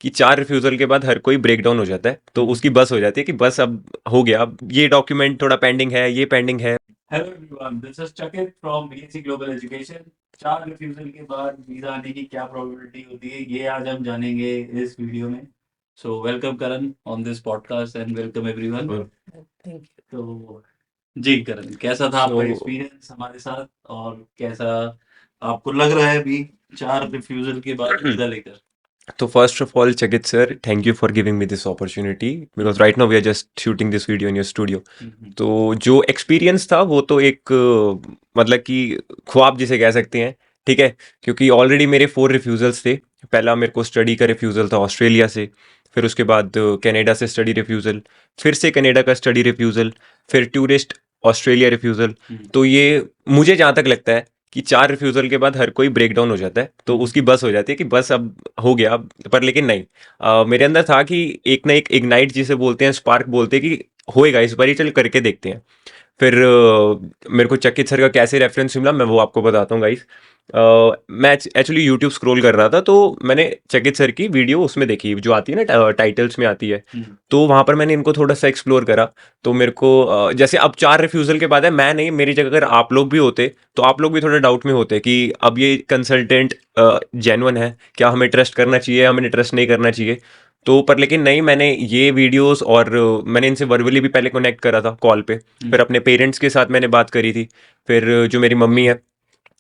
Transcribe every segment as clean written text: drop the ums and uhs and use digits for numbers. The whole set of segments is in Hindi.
कि 4 रिफ्यूज़ल के बाद हर कोई ब्रेकडाउन हो जाता है, तो उसकी बस हो जाती है कि बस अब हो गया, अब ये डॉक्यूमेंट थोड़ा पेंडिंग है, ये पेंडिंग है। हेलो एवरीवन, दिस इज चकित from BSc global education. 4 refusal के बाद वीजा आने की क्या प्रोबेबिलिटी होती है, ये आज हम जानेंगे इस वीडियो में। So welcome Karan on this podcast and welcome everyone. Thank तो जी करण, कैसा था आपका सो एक्सपीरियंस हमारे साथ, और कैसा आपको लग रहा है अभी 4 रिफ्यूजल के बाद वीजा लेकर? तो first of all Chakit sir, thank you for giving me this opportunity, because right now we are just shooting this video in your studio. Hmm, तो जो एक्सपीरियंस था वो तो एक मतलब कि ख्वाब जिसे कह सकते हैं, ठीक है। क्योंकि ऑलरेडी मेरे 4 रिफ्यूज़ल्स थे। पहला मेरे को स्टडी का रिफ्यूज़ल था ऑस्ट्रेलिया से, फिर उसके बाद कनाडा से स्टडी रिफ्यूज़ल, फिर से कनाडा का स्टडी रिफ्यूज़ल, फिर टूरिस्ट ऑस्ट्रेलिया रिफ्यूज़ल। हम्म, तो ये मुझे जहाँ तक लगता है कि 4 रिफ्यूज़ल के बाद हर कोई ब्रेकडाउन हो जाता है, तो हम्म, उसकी बस हो जाती है कि बस अब हो गया अब। पर लेकिन नहीं, मेरे अंदर था कि एक ना एक इग्नाइट जिसे बोलते हैं, स्पार्क बोलते हैं कि होएगा इस बार ही, चल करके देखते हैं। फिर मेरे को चकित सर का कैसे रेफरेंस मिला मैं वो आपको बताता हूँ गाइस। मैं एक्चुअली यूट्यूब स्क्रॉल कर रहा था, तो मैंने चकित सर की वीडियो उसमें देखी जो आती है ना, टाइटल्स में आती है। हम्म, तो वहाँ पर मैंने इनको थोड़ा सा एक्सप्लोर करा। तो मेरे को जैसे अब 4 रिफ्यूज़ल के बाद है, मैं नहीं, मेरी जगह अगर आप लोग भी होते तो आप लोग भी थोड़ा डाउट में होते कि अब ये कंसल्टेंट जेन्युइन है, क्या हमें ट्रस्ट करना चाहिए, हमें ट्रस्ट नहीं करना चाहिए। तो पर लेकिन नहीं, मैंने ये वीडियोस और मैंने इनसे वर्बली भी पहले कनेक्ट करा था कॉल पे। फिर हम्म, अपने पेरेंट्स के साथ मैंने बात करी थी। फिर जो मेरी मम्मी है,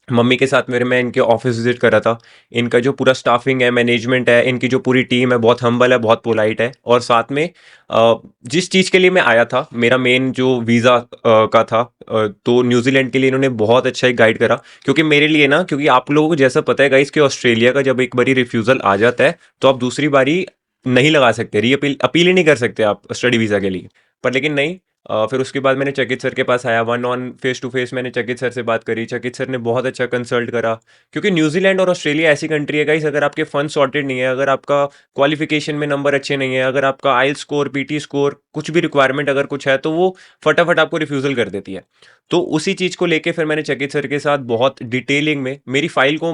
मम्मी के साथ मेरे मैं इनके ऑफिस विजिट करा था। इनका जो पूरा स्टाफिंग है, मैनेजमेंट है, इनकी जो पूरी टीम है, बहुत हम्बल है, बहुत पोलाइट है। और साथ में जिस चीज़ के लिए मैं आया था, मेरा मेन जो वीज़ा का था, तो न्यूजीलैंड के लिए इन्होंने बहुत अच्छा एक गाइड करा। क्योंकि मेरे लिए ना, क्योंकि आप लोगों को जैसा पता है गाइस कि ऑस्ट्रेलिया का जब एक बारी रिफ्यूज़ल आ जाता है तो आप दूसरी बारी नहीं लगा सकते, री अपील अपील ही नहीं कर सकते आप स्टडी वीज़ा के लिए। पर लेकिन नहीं, फिर उसके बाद मैंने चकित सर के पास आया, one on face to face मैंने चकित सर से बात करी। चकित सर ने बहुत अच्छा कंसल्ट करा। क्योंकि न्यूजीलैंड और ऑस्ट्रेलिया ऐसी कंट्री है गाइस, अगर आपके फंड सॉर्टेड नहीं है, अगर आपका क्वालिफिकेशन में नंबर अच्छे नहीं है, अगर आपका आइल स्कोर, पीटी स्कोर, कुछ भी रिक्वायरमेंट अगर कुछ है, तो वो फटाफट आपको रिफ्यूजल कर देती है। तो उसी चीज़ को लेके फिर मैंने चकित सर के साथ बहुत डिटेलिंग में मेरी फाइल को,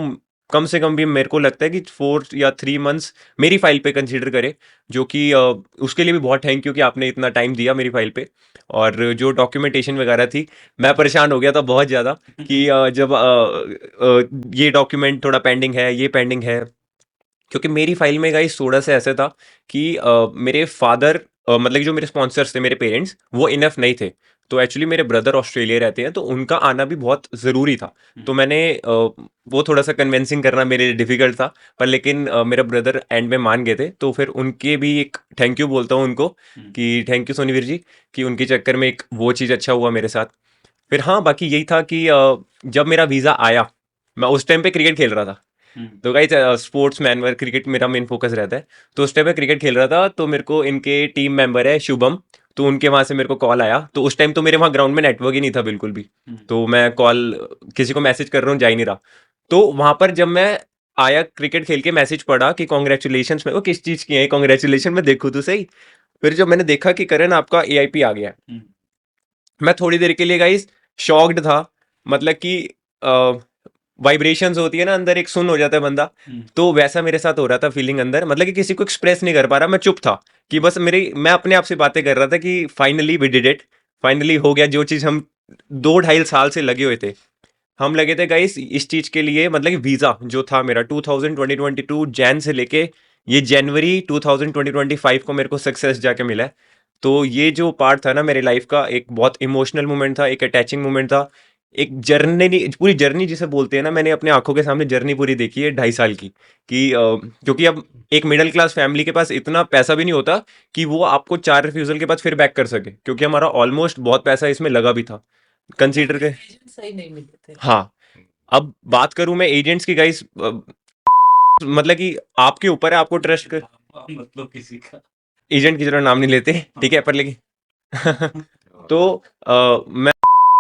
कम से कम भी मेरे को लगता है कि 4 या 3 मंथ्स मेरी फाइल पे कंसीडर करे। जो कि उसके लिए भी बहुत थैंक यू कि आपने इतना टाइम दिया मेरी फाइल पे। और जो डॉक्यूमेंटेशन वगैरह थी, मैं परेशान हो गया था बहुत ज़्यादा कि जब ये डॉक्यूमेंट थोड़ा पेंडिंग है, ये पेंडिंग है। क्योंकि मेरी फाइल में गाइस थोड़ा सा ऐसा था कि मेरे फादर, मतलब कि जो मेरे स्पॉन्सर्स थे, मेरे पेरेंट्स, वो इनफ नहीं थे। तो एक्चुअली मेरे ब्रदर ऑस्ट्रेलिया रहते हैं, तो उनका आना भी बहुत ज़रूरी था। तो मैंने वो थोड़ा सा कन्विंसिंग करना मेरे लिए डिफिकल्ट था। पर लेकिन मेरा ब्रदर एंड में मान गए थे, तो फिर उनके भी एक थैंक यू बोलता हूँ उनको कि थैंक यू सोनीवीर जी, कि उनके चक्कर में एक वो चीज़ अच्छा हुआ मेरे साथ। फिर हाँ, बाकी यही था कि जब मेरा वीज़ा आया, मैं उस टाइम पे क्रिकेट खेल रहा था। तो guys, sports man work, cricket मेरा मेन फोकस रहता है। तो उस टाइम पे क्रिकेट खेल रहा था, तो मेरे को इनके टीम मेंबर है शुभम, तो उनके वहां से मेरे को कॉल आया। तो उस टाइम तो मेरे वहां ग्राउंड में नेटवर्क ही नहीं था बिल्कुल भी। तो मैं कॉल, किसी को मैसेज कर रहा हूँ, जा ही नहीं रहा। तो वहां पर जब मैं आया क्रिकेट खेल के, मैसेज पढ़ा कि कॉन्ग्रेचुलेशन, मैं वो किस चीज की है कॉन्ग्रेचुलेशन, मैं देखूँ तो सही। फिर जब मैंने देखा कि करण आपका एआईपी आ गया है, मैं थोड़ी देर के लिए गाइस शॉक्ड था। मतलब कि वाइब्रेशंस होती है ना अंदर, एक सुन हो जाता है बंदा। तो वैसा मेरे साथ हो रहा था फीलिंग अंदर, मतलब कि किसी को एक्सप्रेस नहीं कर पा रहा, मैं चुप था। कि बस मेरी, मैं अपने आप से बातें कर रहा था कि finally we did it, finally हो गया जो चीज़ हम 2 ढाई साल से लगे हुए थे। हम लगे थे गाइस इस चीज़ के लिए, मतलब कि वीज़ा जो था मेरा 2022 जैन से लेके ये जनवरी 2025 को मेरे को सक्सेस जाके मिला है। तो ये जो पार्ट था ना मेरे लाइफ का, एक बहुत इमोशनल मोमेंट था, एक अटैचिंग मोमेंट था। एक जर्नी, पूरी जर्नी जिसे बोलते हैं ना, मैंने अपने आंखों के सामने जर्नी पूरी देखी है 2.5 साल की। कि क्योंकि अब एक मिडिल क्लास फैमिली के पास इतना पैसा भी नहीं होता कि वो आपको 4 रिफ्यूजल के बाद फिर बैक कर सके, क्योंकि हमारा ऑलमोस्ट बहुत पैसा इसमें लगा भी था, कंसीडर के। सही नहीं मिले थे। हाँ, अब बात करूं मैं एजेंट्स की गाइस, मतलब कि आपके ऊपर है, आपको ट्रस्ट कर। मतलब किसी का। एजेंट की तरह नाम नहीं लेते, ठीक है, पर लेकिन तो मैं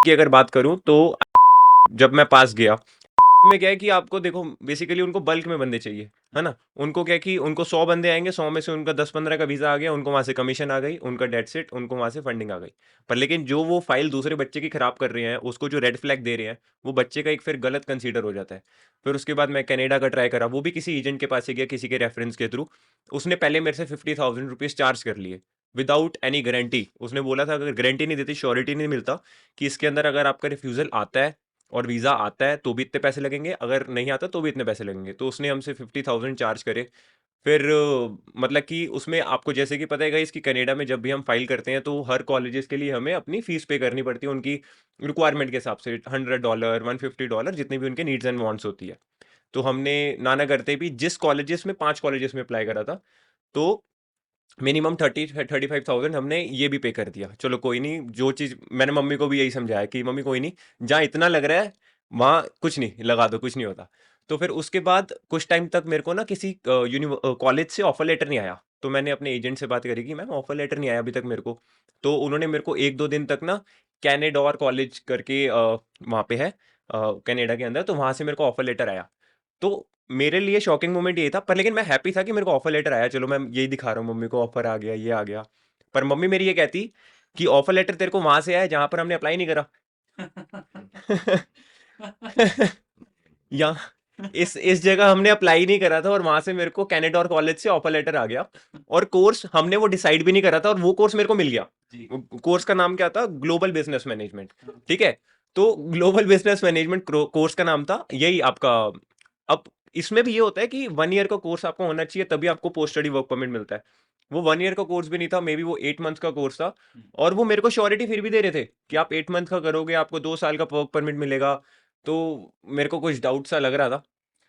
की अगर बात करूं तो जब मैं पास गया, में क्या है कि आपको देखो बेसिकली उनको बल्क में बंदे चाहिए, है ना। उनको क्या है कि उनको 100 बंदे आएंगे, 100 में से उनका 10-15 का वीजा आ गया, उनको वहां से कमीशन आ गई, उनका डेट सेट, उनको वहां से फंडिंग आ गई। पर लेकिन जो वो फाइल दूसरे बच्चे की खराब कर रहे हैं, उसको जो रेड फ्लैग दे रहे हैं, वो बच्चे का एक फिर गलत कंसीडर हो जाता है। फिर उसके बाद मैं कनाडा का ट्राई करा, वो भी किसी एजेंट के पास से गया, किसी के रेफरेंस के थ्रू। उसने पहले मेरे से 50,000 रुपीज चार्ज कर लिए विदाउट एनी गारंटी। उसने बोला था अगर गारंटी नहीं देती, श्योरिटी नहीं मिलता कि इसके अंदर अगर आपका रिफ्यूजल आता है और वीज़ा आता है तो भी इतने पैसे लगेंगे, अगर नहीं आता तो भी इतने पैसे लगेंगे। तो उसने हमसे 50,000 चार्ज करे। फिर मतलब कि उसमें आपको जैसे कि पता है इसकी कनाडा में जब भी हम फाइल करते हैं तो हर कॉलेजेस के लिए हमें अपनी फीस पे करनी पड़ती है उनकी रिक्वायरमेंट के हिसाब से, $100 $150 जितनी भी उनके नीड्स एंड वांट्स होती है। तो हमने नाना करते भी जिस कॉलेजेस में 5 कॉलेजेस में अप्लाई करा था, तो मिनिमम 35,000 हमने ये भी पे कर दिया। चलो कोई नहीं, जो चीज़ मैंने मम्मी को भी यही समझाया कि मम्मी कोई नहीं, जहाँ इतना लग रहा है वहाँ कुछ नहीं, लगा दो, कुछ नहीं होता। तो फिर उसके बाद कुछ टाइम तक मेरे को ना किसी कॉलेज से ऑफर लेटर नहीं आया। तो मैंने अपने एजेंट से बात करी कि मैम ऑफर लेटर नहीं आया अभी तक मेरे को। तो उन्होंने मेरे को 1-2 दिन तक ना कैनेडोर कॉलेज करके वहाँ पे है कनाडा के अंदर, तो वहाँ से मेरे को ऑफर लेटर आया। तो मेरे लिए शॉकिंग मोमेंट ये था, पर लेकिन मैं हैप्पी था कि मेरे को ऑफर लेटर आया, चलो मैं यही दिखा रहा हूँ मम्मी को, ऑफर आ गया, ये आ गया। पर मम्मी मेरी ये कहती कि ऑफर लेटर तेरे को वहां से आया जहां पर हमने अप्लाई नहीं करा। यहाँ इस जगह हमने अप्लाई नहीं करा था और वहां से मेरे को कनाडा और कॉलेज से ऑफर लेटर आ गया। और कोर्स हमने वो डिसाइड भी नहीं करा था और वो कोर्स मेरे को मिल गया। जी। कोर्स का नाम क्या था? Global business management. हाँ। ठीक है। तो ग्लोबल बिजनेस मैनेजमेंट कोर्स का नाम था यही आपका। अब इसमें भी ये होता है कि 1 ईयर का कोर्स आपको होना चाहिए तभी आपको पोस्ट स्टडी वर्क परमिट मिलता है। वो 1 ईयर का कोर्स भी नहीं था, मे बी वो 8 मंथ का कोर्स था। और वो मेरे को श्योरिटी फिर भी दे रहे थे कि आप 8 मंथ का करोगे आपको 2 साल का वर्क परमिट मिलेगा। तो मेरे को कुछ डाउट सा लग रहा था।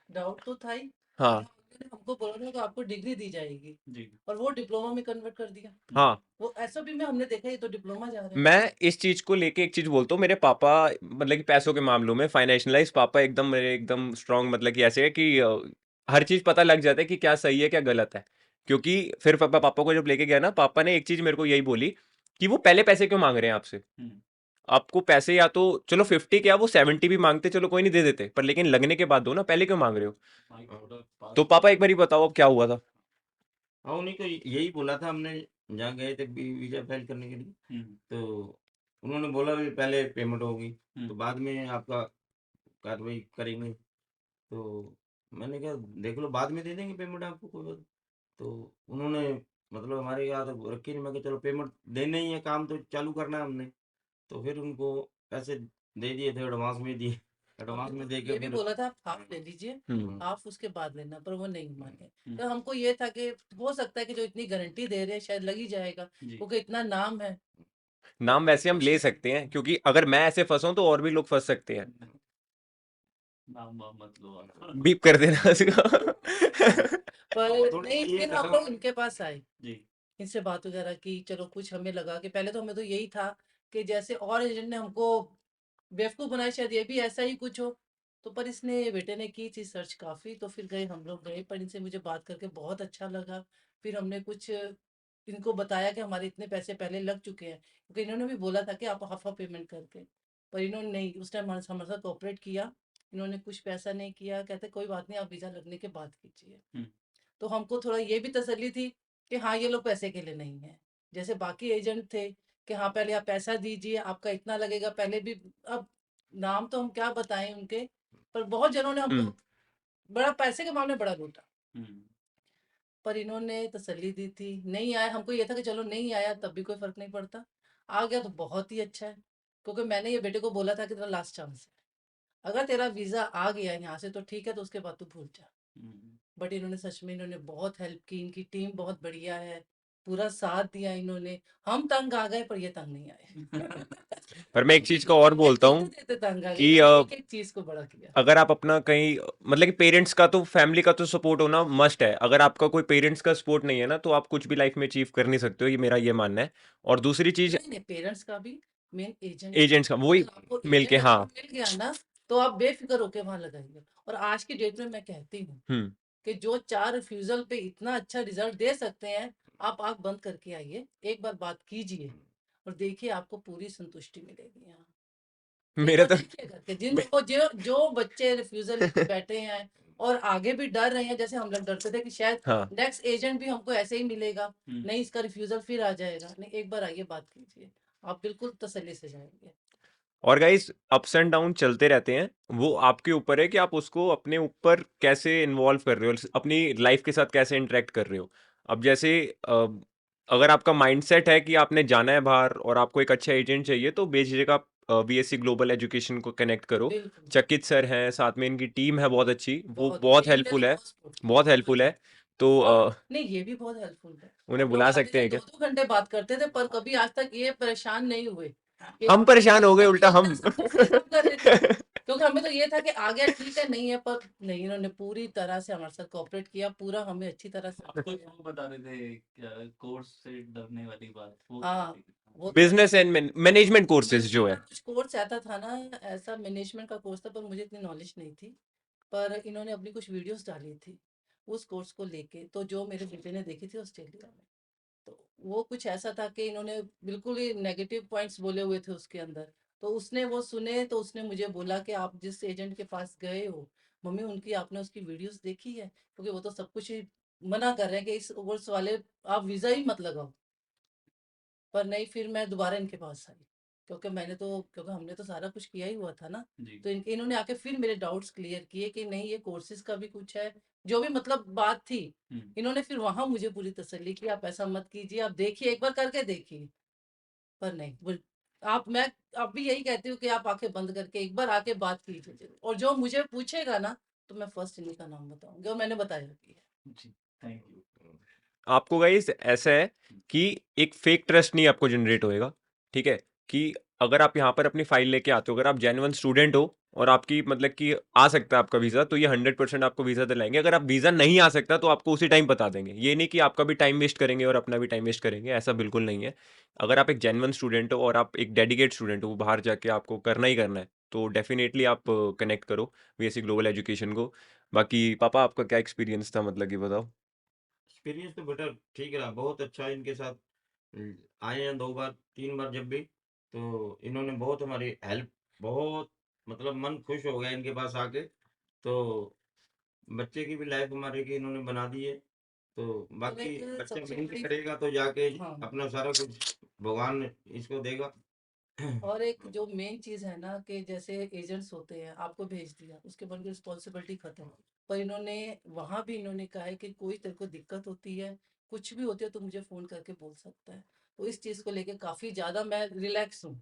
डाउट तो था ही। हाँ। उन्होंने हमको बोला था कि आपको डिग्री दी जाएगी जी। और वो डिप्लोमा में कन्वर्ट कर दिया। हाँ। वो एसओपी में हमने देखा ये तो डिप्लोमा जा रहा है। मैं इस चीज को लेके एक चीज बोलता हूँ, मेरे पापा मतलब कि पैसों के मामलों में फाइनेंशियलाइज पापा एकदम मेरे एकदम स्ट्रांग, मतलब कि ऐसे है कि हर चीज पता लग जाता है कि क्या सही है क्या गलत है। क्योंकि फिर पापा को जब लेके गया ना, पापा ने एक चीज मेरे को यही बोली कि वो पहले पैसे क्यों मांग रहे हैं आपसे। आपको पैसे या तो चलो 50 क्या वो 70 भी मांगते, चलो कोई नहीं दे देते, पर लेकिन लगने के बाद दो ना, पहले क्यों मांग रहे हो। तो पापा एक बार ही बताओ अब क्या हुआ था। हाँ उन्हीं को यही बोला था हमने, जहाँ गए थे वीजा फाइल करने के लिए। तो उन्होंने बोला भी पहले पेमेंट होगी तो बाद में आपका कार्रवाई करेंगे। तो मैंने कहा देख लो बाद में दे देंगे पेमेंट आपको, कोई बात। तो उन्होंने मतलब हमारे याद रखी नहीं। मैं कहा चलो पेमेंट देना ही है, काम तो चालू करना है हमने। तो फिर उनको पैसे दे दिए थे, एडवांस में दिए। एडवांस में दे के ये भी फिर बोला था आप हाफ ले लीजिए, हाफ उसके बाद लेना, पर वो नहीं माने। तो हमको ये था कि हो सकता है कि जो इतनी गारंटी दे रहे हैं शायद लग ही जाएगा क्योंकि इतना नाम है। नाम वैसे हम ले सकते हैं क्योंकि अगर मैं ऐसे फंसा हूं तो और भी लोग फंस सकते हैं। नाम वाम मत लो आप। बीप कर देना इसका। पर थोड़ी नहीं, ये फिर हम कहा। लोग इनके पास आए, जी। इनसे बात वगैरह की। चलो कुछ हमें लगा कि पहले तो हमें तो यही था कि जैसे और एजेंट ने हमको बेवकूफ़ बनाया शायद ये भी ऐसा ही कुछ हो। तो पर इसने बेटे ने की थी सर्च काफ़ी, तो फिर गए, हम लोग गए, पर इनसे मुझे बात करके बहुत अच्छा लगा। फिर हमने कुछ इनको बताया कि हमारे इतने पैसे पहले लग चुके हैं, क्योंकि इन्होंने भी बोला था कि आप हाफ हाफ पेमेंट करके। पर इन्होंने नहीं, उस टाइम हमारे साथ कोऑपरेट किया। इन्होंने कुछ पैसा नहीं किया, कहते कोई बात नहीं आप वीज़ा लगने के बाद कीजिए। तो हमको थोड़ा ये भी तसल्ली थी कि हाँ ये लोग पैसे के लिए नहीं है जैसे बाकी एजेंट थे कि हाँ पहले आप पैसा दीजिए आपका इतना लगेगा पहले भी। अब नाम तो हम क्या बताएं उनके, पर बहुत जनों ने हमको बड़ा पैसे के मामले में बड़ा लूटा। पर इन्होंने तसल्ली दी थी, नहीं आया, हमको ये था कि चलो नहीं आया तब भी कोई फर्क नहीं पड़ता, आ गया तो बहुत ही अच्छा है। क्योंकि मैंने ये बेटे को बोला था कि तेरा लास्ट चांस है, अगर तेरा वीज़ा आ गया यहाँ से तो ठीक है, तो उसके बाद तू भूल जा। बट इन्होंने सच में इन्होंने बहुत हेल्प की, इनकी टीम बहुत बढ़िया है, पूरा साथ दिया इन्होंने। हम तंग आ गए पर ये तंग नहीं आए। पर मैं एक चीज का और ये बोलता हूँ देते देते तंग आ गए, कि इन्होंने एक एक चीज को बड़ा किया। अगर आप अपना कहीं मतलब कि पेरेंट्स का तो फैमिली का तो सपोर्ट होना मस्ट है। अगर आपका कोई पेरेंट्स का सपोर्ट नहीं है ना, तो आप कुछ भी लाइफ में अचीव कर नहीं सकते हो, ये मेरा ये मानना है। और दूसरी चीज नहीं नहीं, पेरेंट्स का भी, मेन एजेंट्स का। एजेंट्स का वही अगर आपको मिलके, एजेंट हाँ। अच्छा मिल गया ना तो आप बेफिक्र होके वहां लगाइए। और आज की डेट में मैं कहती हूँ हम्म। कि जो 4 रिफ्यूजल पे इतना अच्छा रिजल्ट दे सकते हैं, आप आंख बंद करके आइए, एक बार बात कीजिए और देखिए आपको पूरी संतुष्टि मिलेगी यहाँ। एक मेरा बार तो देखिए करके जिनको जो जो बच्चे रिफ्यूजल लेके बैठे हैं और आगे भी डर रहे हैं, जैसे हम लोग डरते थे कि शायद हाँ नेक्स्ट एजेंट भी हमको ऐसे ही मिलेगा, हम्म, नहीं इसका रिफ्यूजल फिर आ जाएगा, नहीं एक बार आइए बात कीजिए, आप बिल्कुल तसल्ली से जाएंगे। और गाइस अप्स एंड डाउन चलते रहते हैं, वो आपके ऊपर है कि आप उसको अपने ऊपर कैसे इन्वॉल्व कर रहे हो, अपनी लाइफ के साथ कैसे इंटरेक्ट कर रहे हो। अब जैसे अगर आपका माइंडसेट है कि आपने जाना है बाहर और आपको एक अच्छा एजेंट चाहिए, तो बेझिझक आप बीएससी ग्लोबल एजुकेशन को कनेक्ट करो। बिल्कुल चकित सर हैं, साथ में इनकी टीम है बहुत अच्छी, वो बहुत बहुत टीम ने तो हेल्पफुल है, बहुत सपोर्ट किया, बहुत बहुत हेल्पफुल अच्छा। है। तो और नहीं ये भी बहुत हेल्पफुल है, उन्हें हम लोग बुला आते सकते थे हैं क्या? 2-2 घंटे बात करते थे पर कभी आज तक ये परेशान नहीं हुए कि हम आपने परेशान हो गए उल्टा बोलते हम। सब इसलिए तो हम कर रहे थे क्योंकि हमें तो ये था कि आ गया ठीक है, नहीं है पर नहीं, इन्होंने पूरी तरह से हमारे साथ कोऑपरेट किया, पूरा हमें अच्छी तरह से आपको वो बता रहे थे क्या कोर्स से डरने वाली बात, वो क्या हाँ थी? वो तो बिजनेस एंड मैनेजमेंट कोर्सेज जो है। मैनेजमेंट का कुछ कोर्स आता था ना, ऐसा मैनेजमेंट का कोर्स था पर मुझे इतनी नॉलेज नहीं थी, पर इन्होंने अपनी कुछ वीडियोस डाली थी उस कोर्स को लेके, तो जो मेरे बेटे ने देखी थी ऑस्ट्रेलिया में, तो वो कुछ ऐसा था कि इन्होंने बिल्कुल ही नेगेटिव पॉइंट्स बोले हुए थे उसके अंदर, तो उसने वो सुने तो उसने मुझे बोला कि आप जिस एजेंट के पास गए हो मम्मी उनकी आपने उसकी वीडियोस देखी है, क्योंकि वो तो सब कुछ ही मना कर रहे हैं कि इस कोर्स वाले आप वीज़ा ही मत लगाओ। पर नहीं फिर मैं दोबारा इनके पास आई, क्योंकि हमने तो सारा कुछ किया ही हुआ था ना, जी। तो इनके इन्होंने आके फिर मेरे डाउट्स क्लियर किए कि नहीं ये कोर्सेज का भी कुछ है, जो भी मतलब बात थी हम्म, इन्होंने फिर वहां मुझे पूरी तसल्ली की, आप ऐसा मत कीजिए, आप देखिए एक बार करके देखिए। पर नहीं आप मैं अब भी यही कहती हूँ कि आप आंखें बंद करके एक बार आके बात कीजिए जरूर। और जो मुझे पूछेगा ना तो मैं फर्स्ट इन्हीं का नाम बताऊंगी और मैंने बताया भी है। जी, थैंक यू। आपको गाइस ऐसा है कि एक फेक ट्रस्ट नहीं आपको जनरेट होएगा, ठीक है? कि अगर आप यहाँ पर अपनी फाइल लेके आते हो, अगर आप जेन्युइन स्टूडेंट हो और आपकी मतलब कि आ सकता है आपका वीज़ा, तो ये 100% आपको वीज़ा दिलाएंगे। अगर आप वीज़ा नहीं आ सकता तो आपको उसी टाइम बता देंगे। ये नहीं कि आपका भी टाइम वेस्ट करेंगे और अपना भी टाइम वेस्ट करेंगे, ऐसा बिल्कुल नहीं है। अगर आप एक जेन्युइन स्टूडेंट हो और आप एक डेडिकेट स्टूडेंट हो, बाहर जाके आपको करना ही करना है, तो डेफिनेटली आप कनेक्ट करो बीएससी ग्लोबल एजुकेशन को। बाकी पापा आपका क्या एक्सपीरियंस था, मतलब कि बताओ। एक्सपीरियंस तो बेटा ठीक रहा, बहुत अच्छा इनके साथ आए हैं 2 बार 3 बार जब भी, तो इन्होंने बहुत हमारी हेल्प, बहुत मतलब मन खुश हो गया इनके पास आके। तो बच्चे की भी लाइफ हमारे की इन्होंने बना दी है। तो और बाकी एक बच्चा सबसे मेहनत बड़ी करेगा तो जाके हाँ अपना सारा कुछ भगवान इसको देगा। और एक जो मेन चीज है ना कि जैसे एजेंट्स होते हैं आपको भेज दिया उसके बाद रिस्पॉन्सिबिलिटी खत्म, पर इन्होंने वहां भी इन्होंने कहा है कि कोई तेरे को दिक्कत होती है कुछ भी होती है तो मुझे फोन करके बोल सकता है, तो इस चीज को लेके काफी ज्यादा मैं रिलैक्स हूँ,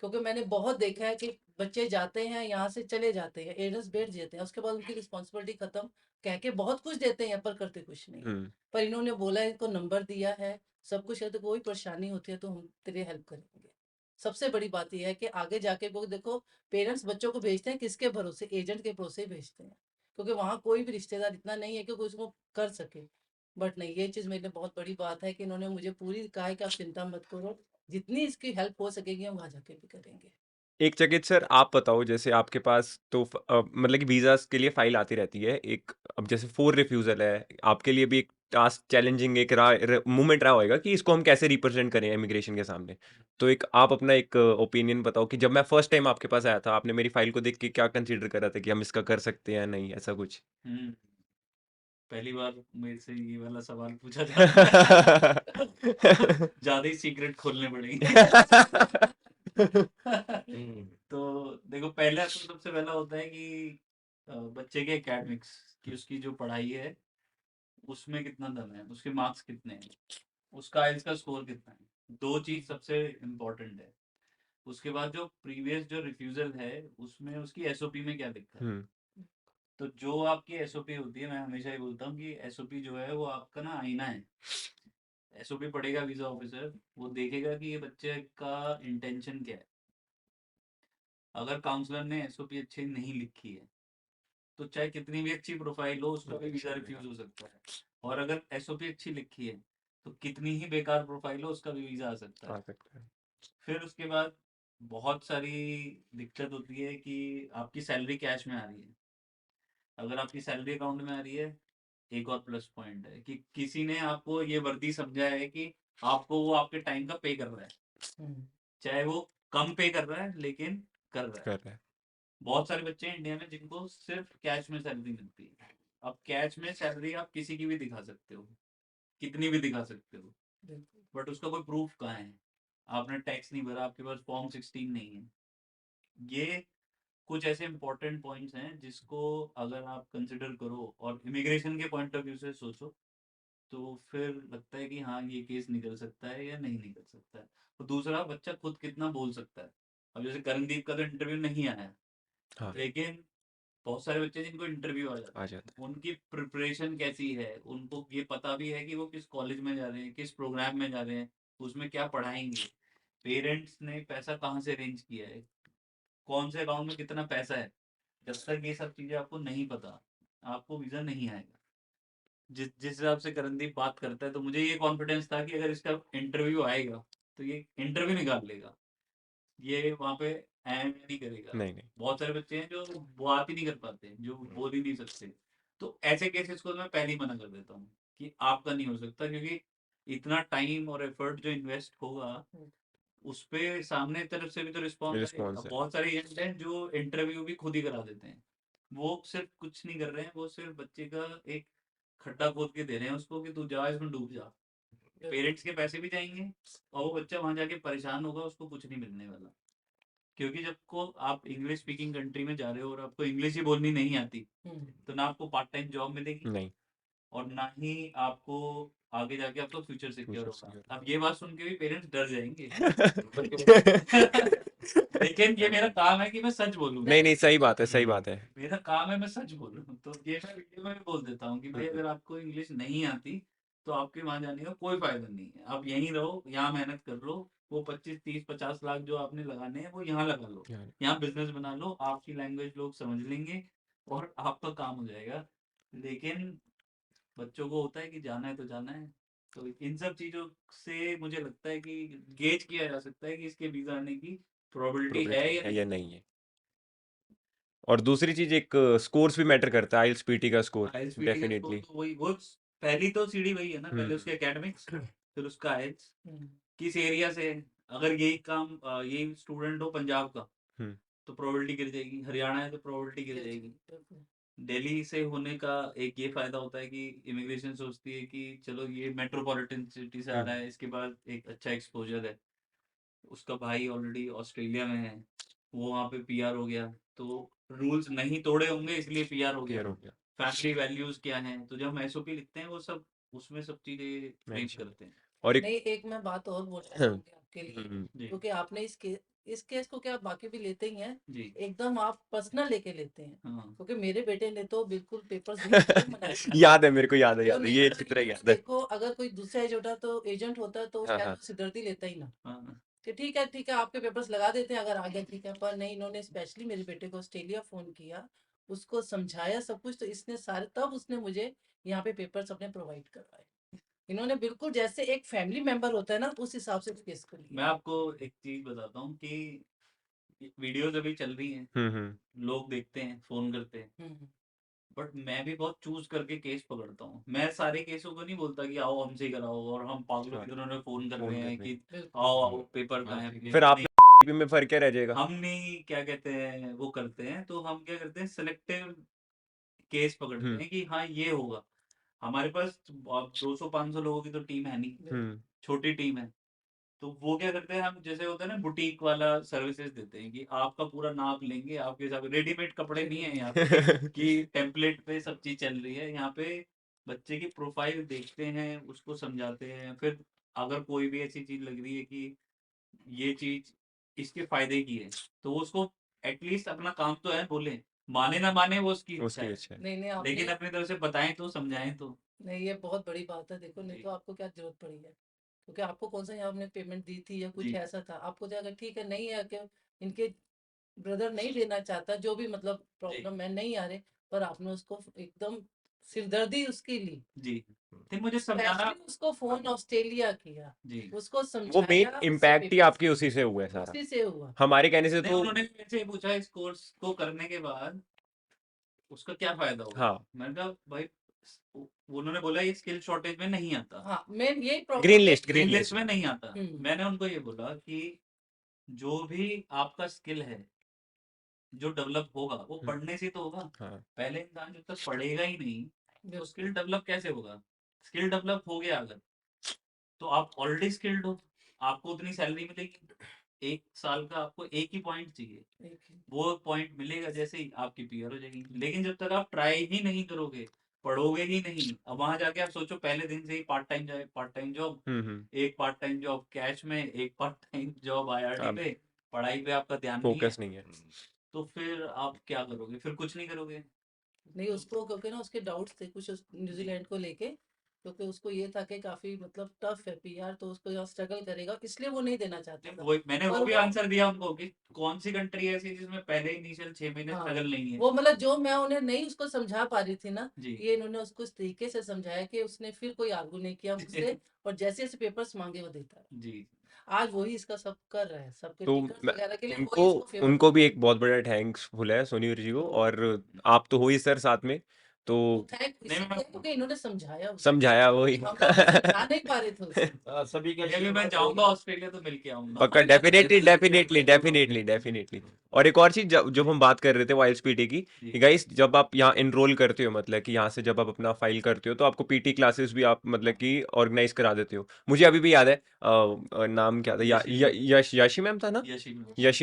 क्योंकि मैंने बहुत देखा है कि बच्चे जाते हैं यहाँ से चले जाते हैं एजेंट्स बैठ जाते हैं उसके बाद उनकी रिस्पॉन्सिबिलिटी खत्म, कह के बहुत कुछ देते हैं पर करते कुछ नहीं है। हम्म। पर इन्होंने बोला है इनको नंबर दिया है सब कुछ है, तो कोई परेशानी होती है तो हम तेरी हेल्प करेंगे। सबसे बड़ी बात यह है कि आगे जाके वो देखो पेरेंट्स बच्चों को भेजते हैं किसके भरोसे, एजेंट के भरोसे ही भेजते हैं, क्योंकि वहाँ कोई भी रिश्तेदार इतना नहीं है कि कोई उसको कर सके। बट नहीं ये चीज़ मेरे लिए बहुत बड़ी बात है कि इन्होंने मुझे पूरी कहा है कि आप चिंता मत करो, जितनी इसकी हेल्प हो सकेगी हम वहाँ जाके भी करेंगे। एक सेकंड सर, आप बताओ, जैसे आपके पास तो मतलब कि वीज़ाज़ के लिए फ़ाइल आती रहती है एक, अब जैसे 4 रिफ्यूज़ल है, आपके लिए भी एक टास्क चैलेंजिंग एक मोमेंट रहा होगा कि इसको हम कैसे रिप्रेजेंट करें इमिग्रेशन के सामने। तो एक आप अपना एक ओपिनियन बताओ कि जब मैं फर्स्ट टाइम आपके पास आया था, आपने मेरी फ़ाइल को देख के क्या कंसीडर करा था कि हम इसका कर सकते हैं या नहीं, ऐसा कुछ? हम्म, पहली बार मेरे से ये वाला सवाल पूछा जा रहा है तो ज्यादा ही सीक्रेट खोलने पड़ेंगे। हम्म, तो देखो पहला तो सबसे पहला होता है कि बच्चे के एकेडमिक्स की उसकी जो पढ़ाई है उसमें कितना दम है, उसके मार्क्स कितने हैं, उसका आइल्स का स्कोर कितना है, दो चीज सबसे इम्पोर्टेंट है। उसके बाद जो प्रीवियस जो रिफ्यूजल है उसमें उसकी एसओपी में क्या लिखा है। हुँ, तो जो आपकी एसओपी होती है, मैं हमेशा ही बोलता हूँ कि एसओपी जो है वो आपका ना आईना है। एसओपी पढ़ेगा वीजा ऑफिसर, वो देखेगा कि ये बच्चे का इंटेंशन क्या है। अगर काउंसलर ने एसओपी अच्छी नहीं लिखी है तो चाहे कितनी भी अच्छी प्रोफाइल हो उसका भी वीजा रिफ्यूज हो सकता है। और अगर एसओपी अच्छी लिखी है तो कितनी ही बेकार प्रोफाइल हो उसका भी वीजा आ सकता आ है। सकता है। फिर उसके बाद बहुत सारी दिक्कत होती है कि आपकी सैलरी कैश में आ रही है। अगर आपकी सैलरी अकाउंट में आ रही है, एक और प्लस पॉइंट है कि किसी ने आपको ये वर्दी समझा है कि आपको वो आपके टाइम का पे कर रहा है, हम्म, चाहे वो कम पे कर रहा है लेकिन कर रहा है। कर रहा है। बहुत सारे बच्चे हैं इंडिया में जिनको सिर्फ कैश में सैलरी मिलती है। अब कैश में सैलरी आप किसी की भी दिखा सकते हो, कितनी भी दिखा सकते हो, बिल्कुल। बट उसका कोई प्रूफ कहाँ है? आपने टैक्स नहीं भरा, आपके पास फॉर्म 16 नहीं है। ये कुछ ऐसे इंपॉर्टेंट पॉइंट्स हैं जिसको अगर आप कंसिडर करो और इमिग्रेशन के पॉइंट ऑफ व्यू से सोचो, तो फिर लगता है कि हाँ ये केस निकल सकता है या नहीं निकल सकता है। तो दूसरा, बच्चा खुद कितना बोल सकता है। अब जैसे करणदीप का तो इंटरव्यू नहीं आया, हाँ, लेकिन बहुत सारे बच्चे जिनको इंटरव्यू आ जाता आ है, जाता उनकी प्रिपरेशन कैसी है, उनको ये पता भी है कि वो किस कॉलेज में जा रहे हैं, किस प्रोग्राम में जा रहे हैं, उसमें क्या पढ़ाएंगे, पेरेंट्स ने पैसा कहाँ से अरेंज किया है, कौन से अकाउंट में कितना पैसा है। जब तक ये सब चीज़ें आपको नहीं पता, आपको वीज़ा नहीं आएगा। जिस जिस हिसाब से करणदीप बात करता है, तो मुझे ये कॉन्फिडेंस था कि अगर इसका इंटरव्यू आएगा तो ये इंटरव्यू निकाल लेगा, ये वहाँ पे नहीं करेगा। नहीं, नहीं। बहुत सारे बच्चे हैं जो बात ही नहीं कर पाते, जो बोल ही नहीं सकते। तो ऐसे केसेस को मैं पहले ही मना कर देता हूँ कि आपका नहीं हो सकता, क्योंकि इतना टाइम और एफर्ट जो इन्वेस्ट होगा उस पे सामने तरफ से भी तो रिस्पॉन्स आएगा। रिस्पॉन्स अब है। बहुत सारे एजेंट हैं जो इंटरव्यू भी खुद ही करा देते हैं। वो सिर्फ कुछ नहीं कर रहे हैं, वो सिर्फ बच्चे का एक खड्डा खोद के दे रहे हैं उसको कि तू जा इसमें डूब जा। पेरेंट्स के पैसे भी जाएंगे और वो बच्चा वहां जाके परेशान होगा, उसको कुछ नहीं मिलने वाला। क्योंकि जब को आप इंग्लिश स्पीकिंग कंट्री में जा रहे हो और आपको इंग्लिश ही बोलनी नहीं आती, तो ना आपको पार्ट टाइम जॉब मिलेगी नहीं, और ना ही आपको आगे जाके आपका फ्यूचर सिक्योर फ्यूचर होगा। सिक्योर। अब ये बात सुन के भी पेरेंट्स डर जाएंगे। नहीं, लेकिन ये मेरा काम है कि मैं सच बोलूँ। नहीं, सही बात है, सही बात है। मेरा काम है मैं सच बोलूँ, तो ये मैं वीडियो में भी बोल देता हूँ कि भाई अगर आपको इंग्लिश नहीं आती तो आपके वहां जाने का कोई फायदा नहीं है। आप यहीं रहो, यहाँ मेहनत कर लो, वो 25 30 50 लाख जो आपने लगाने हैं वो यहाँ लगा लो, यार, यहाँ बिजनेस बना लो, आपकी लैंग्वेज लोग समझ लेंगे और आपका काम हो जाएगा। लेकिन बच्चों को होता है कि जाना है तो जाना है। तो इन सब चीजों से मुझे लगता है कि गेज किया जा सकता है कि इसके वीजा आने की प्रोबेबिलिटी है प्रोबेबिलिटी या है नहीं। या नहीं है। और दूसरी चीज, एक स्कोर्स भी मैटर करता है, आइल्स पीटी का स्कोर आईएलटीएस का स्कोर डेफिनेटली। तो वही, वो पहली तो सीढ़ी वही है ना, पहले हम्म। उसके एकेडमिक्स फिर उसका आइल्स। किस एरिया से है, अगर यही काम यही स्टूडेंट हो पंजाब का हम्म। तो प्रोबेबिलिटी गिर जाएगी, हरियाणा है तो प्रोबेबिलिटी गिर जाएगी। दिल्ली से होने का एक ये फायदा होता है कि इमिग्रेशन सोचती है कि चलो ये मेट्रोपॉलिटन सिटी से आ रहा है, इसके बाद एक अच्छा एक्सपोजर है, उसका भाई ऑलरेडी ऑस्ट्रेलिया में है, वो वहाँ पे पीआर हो गया, तो रूल्स नहीं तोड़े होंगे इसलिए पीआर हो गया। क्लियर हो गया। फैमिली वैल्यूज क्या हैं, तो जब हम एसओपी लिखते हैं वो सब उसमें सब चीजें फ्रेम मेंशन। करते हैं। और एक नहीं, एक मैं बात और बोलना चाहूंगी आपके लिए, जी क्योंकि आपने इस केस को क्या आप बाकी भी लेते ही हैं, जी एकदम आप पर्सनल लेके लेते हैं। हाँ क्योंकि मेरे बेटे ने तो बिल्कुल पेपर्स भी मना किया। याद है, मेरे को याद है, क्यों याद है, नहीं? ये चित्र याद है। देखो, अगर कोई दूसरा एजेंट होता तो हाँ, शायद हाँ। वो सिरदर्दी लेता ही ना, हाँ कि ठीक है आपके पेपर्स लगा देते हैं, अगर आ गया ठीक है। पर नहीं, इन्होंने स्पेशली मेरे बेटे को ऑस्ट्रेलिया फोन किया, उसको समझाया सब कुछ, तो इसने सारे, तब उसने मुझे यहाँ पे पेपर्स अपने प्रोवाइड करवाए। इन्होंने बिल्कुल जैसे एक फैमिली मेंबर होता है ना, उस हिसाब से केस को मैं लिया। आपको एक चीज बताता हूँ कि वीडियोज अभी चल रही हैं, लोग देखते हैं, फोन करते हैं, हम्म, बट मैं भी बहुत चूज करके केस पकड़ता हूँ। मैं सारे केसों को नहीं बोलता कि आओ हमसे ही कराओ और हम पागलों हाँ, की तरह फोन कर फोन रहे कर हैं रहे कि हैं। बिल्कुल। आओ आओ पेपर कहाँ है फिर नहीं। आप में फर्क क्या रह जाएगा? हम नहीं क्या कहते हैं वो करते हैं, तो हम क्या करते हैं सिलेक्टिव केस पकड़ते हम्म। हैं कि हाँ ये होगा। हमारे पास 200 500 लोगों की तो टीम है नहीं, हम्म। छोटी टीम है। तो वो क्या करते हैं, हम जैसे होता है ना बुटीक वाला सर्विसेज देते हैं कि आपका पूरा नाप लेंगे, आपके हिसाब रेडीमेड कपड़े नहीं है यहाँ पे कि टेम्पलेट पे सब चीज चल रही है। यहाँ पे बच्चे की प्रोफाइल देखते हैं, उसको समझाते हैं, फिर अगर कोई भी ऐसी चीज लग रही है कि ये चीज इसके फायदे की है, तो वो उसको एटलीस्ट अपना काम तो है बोले, माने ना माने वो उसकी इच्छा उसकी है, इच्छा है। नहीं नहीं, लेकिन आपने, अपनी तरफ से बताएं तो समझाएं तो। नहीं ये बहुत बड़ी बात है। देखो, नहीं जी तो आपको क्या जरूरत पड़ी है? क्योंकि आपको कौन सा यहाँ आपने पेमेंट दी थी या कुछ जी ऐसा था? आपको जो अगर ठीक है नहीं है कि इनके ब्रदर नहीं देना चाहता, जो भी मतलब जी प्रॉब्लम है, नहीं आ रहे, पर आपने उसको एकदम सिरदर्दी उसकी ली, जी फिर मुझे समझाना। स्पेशली उसको फोन ऑस्ट्रेलिया किया, जी उसको वो मेन समझाया, उससे इम्पैक्ट ही पेपर आपकी उसी से हुआ है सारा। उसी से हुआ। हमारे कहने से नहीं, तो। उन्होंने मेरे से पूछा इस कोर्स को करने के बाद उसका क्या फायदा होगा। हाँ, मैंने कहा भाई, उन्होंने बोला ये स्किल शॉर्टेज में नहीं आता, हाँ, मेन यही ग्रीन प्रॉब्लम है लिस्ट, कि ग्रीन इंग्लिश लिस्ट। में नहीं आता। हम्म, मैंने उनको ये बोला कि जो भी आपका स्किल है जो डेवलप होगा वो हम्म, पढ़ने से तो होगा। हाँ पहले इंसान जब तक पढ़ेगा ही नहीं तो बिल्कुल स्किल डेवलप कैसे होगा? स्किल डेवलप हो गया अगर, तो आप ऑलरेडी स्किल्ड हो, आपको उतनी सैलरी मिलेगी। 1 साल का आपको एक ही पॉइंट चाहिए, एक ही वो पॉइंट मिलेगा जैसे ही आपकी पीआर हो जाएगी। लेकिन जब तक आप ट्राई ही नहीं करोगे, पढ़ोगे ही नहीं, अब वहां जाके आप सोचो पहले दिन से ही पार्ट टाइम जॉब, हम्म। एक पार्ट टाइम जॉब कैश में, एक पार्ट टाइम जॉब आईआरटी अब पे, पढ़ाई पे आपका ध्यान नहीं है, फोकस नहीं है। तो फिर आप क्या करोगे? फिर कुछ नहीं करोगे। नहीं तो उसको, क्योंकि ना उसके डाउट्स थे कुछ जी न्यूजीलैंड को लेके, क्योंकि उसको ये था कि काफी मतलब टफ है पीआर, तो उसको यहाँ स्ट्रगल करेगा, इसलिए वो नहीं देना चाहता नहीं, था। वो मैंने वो पर भी वो आंसर दिया उनको कि कौन सी कंट्री ऐसी है जिसमें पहले इनिशियल 6 महीने हाँ, स्ट्रगल नहीं है। वो मतलब जो मैं उन्हें नहीं उसको समझा पा रही थी ना, जी ये इन्होंने उसको इस तरीके से समझाया कि उसने फिर कोई आर्गू नहीं किया मुझसे, और जैसे जैसे पेपर्स मांगे वो देता रहा। जी आज वही इसका सब कर रहा है, सबके तो टिकट्स मैं वगैरह के लिए उनको वही इसको फेवर उनको कर भी रहा है। एक बहुत बड़ा थैंक्सफुल है सोनीर जी को, तो और आप तो हो ही सर साथ में, तो वो थैंक नहीं मैं इसीलिए क्योंकि इन्होंने समझाया उसको, समझाया वही। हम लोग तो समझा नहीं पा रहे थे उसे। सभी का नहीं, अभी मैं शीर्वाद जाऊंगा रहेगा। ऑस्ट्रेलिया तो मिल के आऊंगा। पक्का, डेफिनेटली डेफिनेटली डेफिनेटली डेफिनेटली। और एक और चीज, जब जी हम बात कर रहे थे वाइल्ड पीटी की, जी कि गाइस जब आप यहाँ इनरोल करते हो, मतलब कि यहाँ से जब आप अपना फाइल करते हो, तो आपको पीटी क्लासेस भी आप मतलब कि ऑर्गेनाइज करा देते हो। मुझे अभी भी याद है, नाम क्या था, यशी मैम, यशी मैम था ना, यशी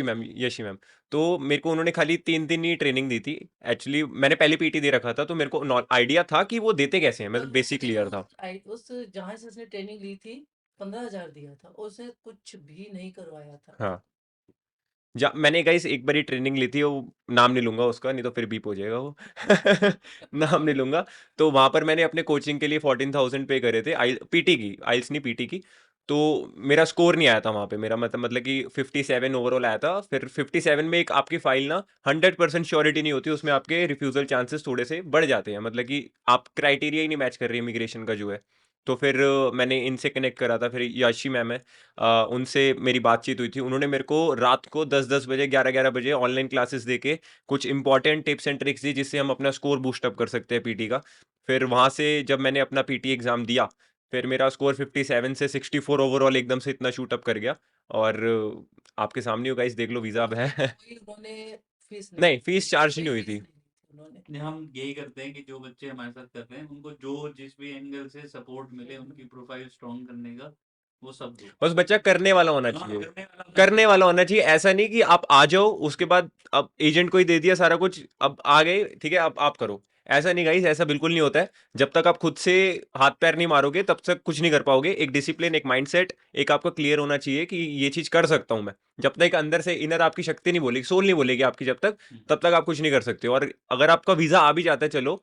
मैम। यशी मैम। तो मेरे को उन्होंने खाली 3 दिन ही ट्रेनिंग दी थी। एक्चुअली मैंने पहले पीटी दे रखा था, तो मेरे को आइडिया था कि वो देते कैसे हैं, पर मतलब बेसिक उसने क्लियर था। उस जहाँ से उसने ट्रेनिंग ली थी 15,000 दिया था, उसने कुछ भी नहीं करवाया था। हाँ, जा मैंने गाइस एक बारी ट्रेनिंग ली थी, वो नाम नहीं लूंगा उसका, नहीं तो फिर बीप हो जाएगा वो। नाम नहीं लूंगा। तो वहां पर मैंने अपने कोचिंग के लिए 14,000 पे करे थे, आई पीटी की, आइल्स नहीं पीटी की। तो मेरा स्कोर नहीं आया था वहां पे, मेरा मतलब कि 57 ओवरऑल आया था। फिर 57 में एक आपकी फाइल ना 100% श्योरिटी नहीं होती, उसमें आपके रिफ्यूजल चांसेस थोड़े से बढ़ जाते हैं, मतलब कि आप क्राइटेरिया ही नहीं मैच कर रहे इमिग्रेशन का जो है। तो फिर मैंने इनसे कनेक्ट करा था, फिर याशी मैम है, उनसे मेरी बातचीत हुई थी। उन्होंने मेरे को रात को 10-10 बजे, 11-11 बजे ऑनलाइन क्लासेस देके कुछ इंपॉर्टेंट टिप्स एंड ट्रिक्स दी, जिससे हम अपना स्कोर बूस्ट अप कर सकते हैं पीटी का। फिर वहां से जब मैंने अपना पीटी एग्जाम दिया, फिर मेरा स्कोर 57 से 64 ओवरऑल एकदम से इतना शूट अप कर गया। और आपके सामने हो गाइस, देख लो वीजा अब और है। कोई उन्होंने फीस नहीं नहीं, ली, फीस चार्ज कोई नहीं हुई फीस थी। नहीं ली थी उन्होंने। नहीं, हम यही करते हैं कि जो बच्चे हमारे साथ कर रहे हैं उनको जो जिस भी एंगल से सपोर्ट मिले उनकी प्रोफाइल स्ट्रॉन्ग करने का, वो सब दो। बस बच्चा करने वाला होना हाँ, चाहिए। करने वाला होना करने चाहिए। वाला होना चाहिए, ऐसा नहीं कि आप आ जाओ उसके बाद अब एजेंट को ही दे दिया सारा कुछ, अब आ गए ठीक है अब आप करो। ऐसा नहीं गाइस, ऐसा बिल्कुल नहीं होता है। जब तक आप खुद से हाथ पैर नहीं मारोगे, तब तक कुछ नहीं कर पाओगे। एक डिसिप्लिन, एक माइंडसेट, एक आपका क्लियर होना चाहिए कि ये चीज कर सकता हूं मैं। जब तक अंदर से इनर आपकी शक्ति नहीं बोलेगी, सोल नहीं बोलेगी आपकी, जब तक हम्म, तब तक आप कुछ नहीं कर सकते। और अगर आपका वीजा आ भी जाता है, चलो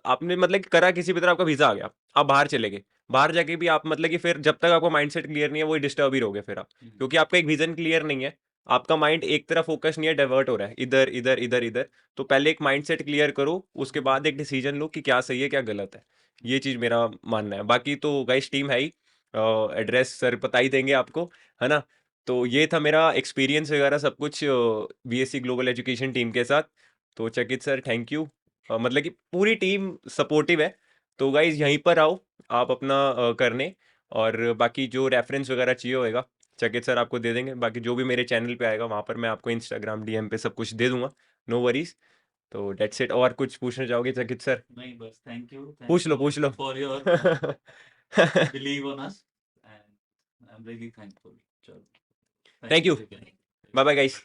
आपने मतलब कि करा किसी भी तरह, आपका वीजा आ गया, आप बाहर चले गए, बाहर जाके भी आप मतलब कि फिर जब तक आपका माइंडसेट क्लियर नहीं है, वही डिस्टर्ब ही रहोगे फिर आप, हम्म, क्योंकि आपका एक विजन क्लियर नहीं है। आपका माइंड एक तरफ फोकस नहीं है, डाइवर्ट हो रहा है इधर इधर इधर इधर। तो पहले एक माइंडसेट क्लियर करो, उसके बाद एक डिसीजन लो कि क्या सही है क्या गलत है। ये चीज मेरा मानना है। बाकी तो गाइस टीम है ही, एड्रेस सर बता ही देंगे आपको, है ना। तो ये था मेरा एक्सपीरियंस वगैरह सब कुछ बीएससी ग्लोबल एजुकेशन टीम के साथ। तो चकित सर थैंक यू, मतलब कि पूरी टीम सपोर्टिव है। तो गाइज यहीं पर आओ आप अपना करने, और बाकी जो रेफरेंस वगैरह चाहिए होएगा चकित सर आपको दे देंगे। बाकी जो भी मेरे चैनल पे आएगा वहां पर मैं आपको इंस्टाग्राम डीएम पे सब कुछ दे दूंगा, नो वरीज। तो डेट्स इट। और कुछ पूछना चाहोगे चकित सर? नहीं बस थैंक पूछ यू लो सो पूछ मच लो। For your believe on us and I am really thankful. चलो, thank thank you, you bye bye guys.